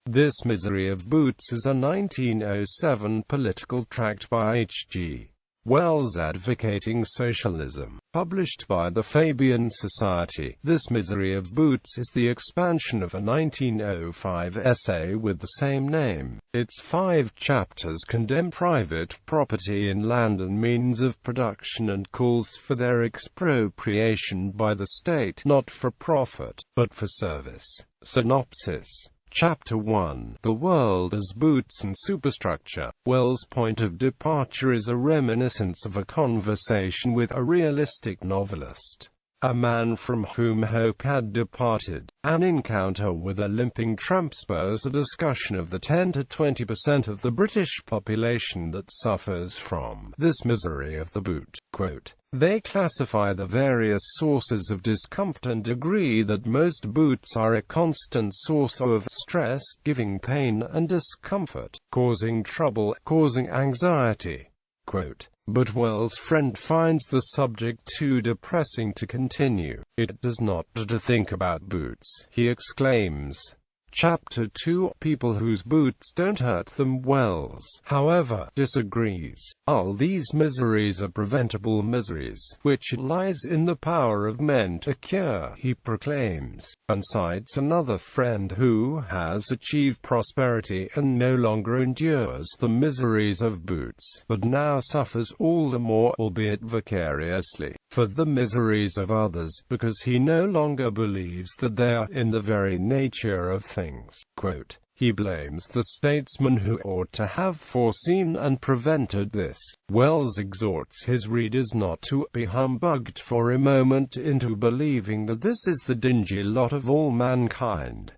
This Misery of Boots is a 1907 political tract by H.G.Wells advocating socialism, published by the Fabian Society. This Misery of Boots is the expansion of a 1905 essay with the same name. Its 5 chapters condemn private property in land and means of production and calls for their expropriation by the state, not for profit, but for service. Synopsis. Chapter 1. The World as Boots and Superstructure. Wells' point of departure is a reminiscence of a conversation with a realistic novelist, a man from whom hope had departed. An encounter with a limping tramp spurs a discussion of the 10 to 20% of the British population that suffers from this misery of the boot. Quote, they classify the various sources of discomfort and agree that most boots are a constant source of stress, giving pain and discomfort, causing trouble, causing anxiety. Quote, but Wells' friend finds the subject too depressing to continue. It does not to think about boots, he exclaims. Chapter 2. People whose boots don't hurt them. Wells, however, disagrees. All these miseries are preventable miseries, which it lies in the power of men to cure, he proclaims, and cites another friend who has achieved prosperity and no longer endures the miseries of boots, but now suffers all the more, albeit vicariously, for the miseries of others, because he no longer believes that they are in the very nature of things. Quote, he blames the statesmen who ought to have foreseen and prevented this. Wells exhorts his readers not to be humbugged for a moment into believing that this is the dingy lot of all mankind.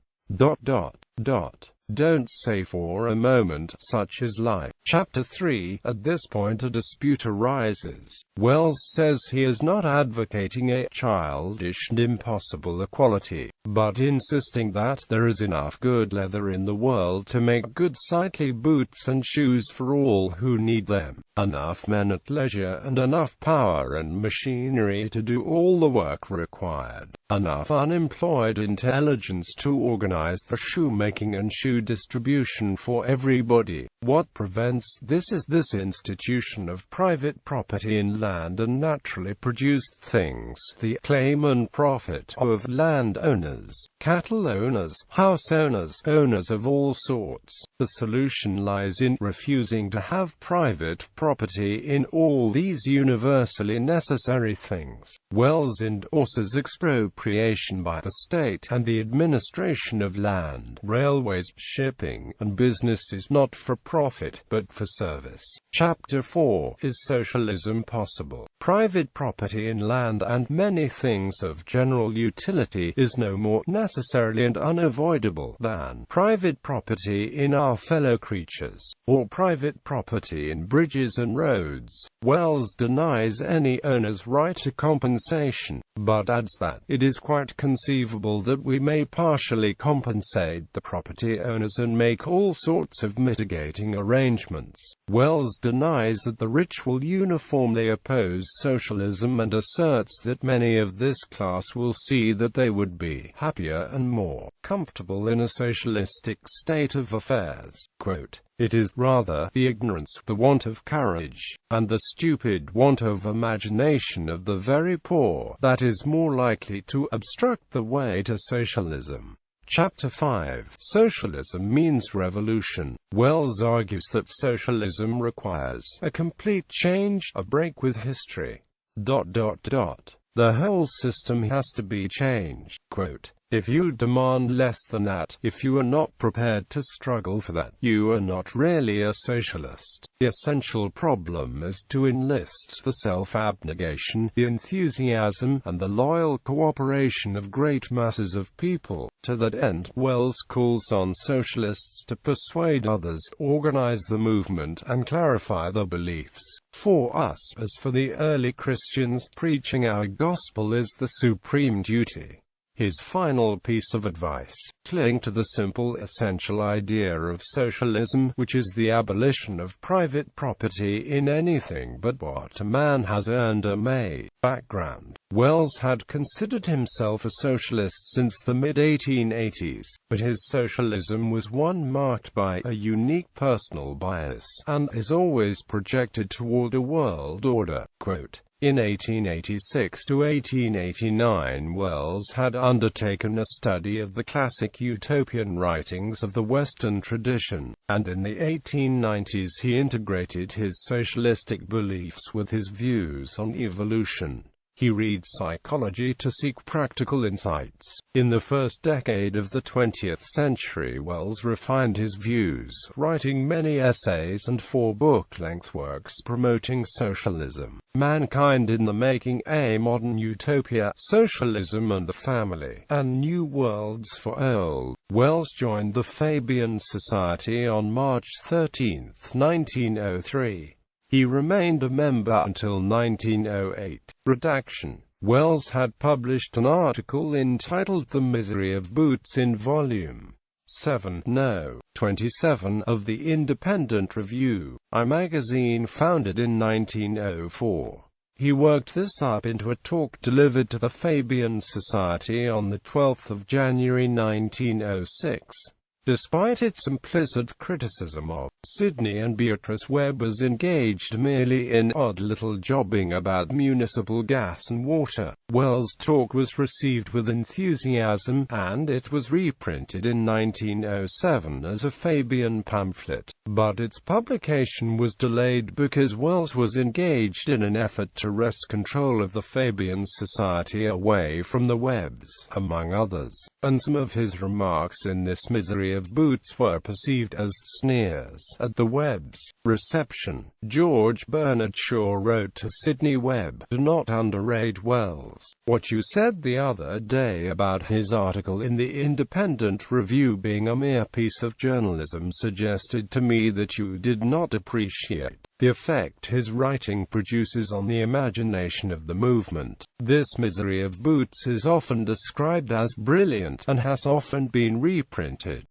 Don't say for a moment, such is life. Chapter 3. At this point a dispute arises. Wells says he is not advocating a childish and impossible equality, but insisting that there is enough good leather in the world to make good sightly boots and shoes for all who need them, enough men at leisure and enough power and machinery to do all the work required, enough unemployed intelligence to organize the shoemaking and shoe distribution for everybody. What prevents this is this institution of private property in land and naturally produced things, the claim and profit of land owners, cattle owners, house owners, owners of all sorts. The solution lies in refusing to have private property in all these universally necessary things. Wells endorses expropriation by the state and the administration of land, railways, shipping, and businesses not for profit, but for service. Chapter 4. Is socialism possible? Private property in land and many things of general utility is no more necessarily and unavoidable than private property in our fellow creatures, or private property in bridges and roads. Wells denies any owner's right to compensation, but adds that it is quite conceivable that we may partially compensate the property owners and make all sorts of mitigating arrangements. Wells denies that the rich will uniformly oppose socialism and asserts that many of this class will see that they would be happier and more comfortable in a socialistic state of affairs. Quote, it is rather the ignorance, the want of courage, and the stupid want of imagination of the very poor that is more likely to obstruct the way to socialism. Chapter 5. Socialism means revolution. Wells argues that socialism requires a complete change, a break with history. The whole system has to be changed. Quote, if you demand less than that, if you are not prepared to struggle for that, you are not really a socialist. The essential problem is to enlist the self-abnegation, the enthusiasm, and the loyal cooperation of great masses of people. To that end, Wells calls on socialists to persuade others, organize the movement, and clarify the beliefs. For us, as for the early Christians, preaching our gospel is the supreme duty. His final piece of advice: cling to the simple, essential idea of socialism, which is the abolition of private property in anything but what a man has earned or made. Background: Wells had considered himself a socialist since the mid-1880s, but his socialism was one marked by a unique personal bias, and is always projected toward a world order. Quote, in 1886 to 1889, Wells had undertaken a study of the classic utopian writings of the Western tradition, and in the 1890s he integrated his socialistic beliefs with his views on evolution. He reads psychology to seek practical insights. In the first decade of the 20th century, Wells refined his views, writing many essays and 4 book-length works promoting socialism. Mankind in the Making, A Modern Utopia, Socialism and the Family, and New Worlds for Old. Wells joined the Fabian Society on March 13, 1903. He remained a member until 1908. Redaction: Wells had published an article entitled The Misery of Boots in Volume 7, No. 27 of the Independent Review, a magazine founded in 1904. He worked this up into a talk delivered to the Fabian Society on the 12th of January 1906. Despite its implicit criticism of Sidney and Beatrice Webb as engaged merely in odd little jobbing about municipal gas and water, Wells' talk was received with enthusiasm, and it was reprinted in 1907 as a Fabian pamphlet. But its publication was delayed because Wells was engaged in an effort to wrest control of the Fabian Society away from the Webbs, among others, and some of his remarks in this Misery of Boots were perceived as sneers at the Webbs. Reception: George Bernard Shaw wrote to Sidney Webb, "Do not underrate Wells. What you said the other day about his article in the Independent Review being a mere piece of journalism suggested to me that you did not appreciate the effect his writing produces on the imagination of the movement. This Misery of Boots is often described as brilliant, and has often been reprinted.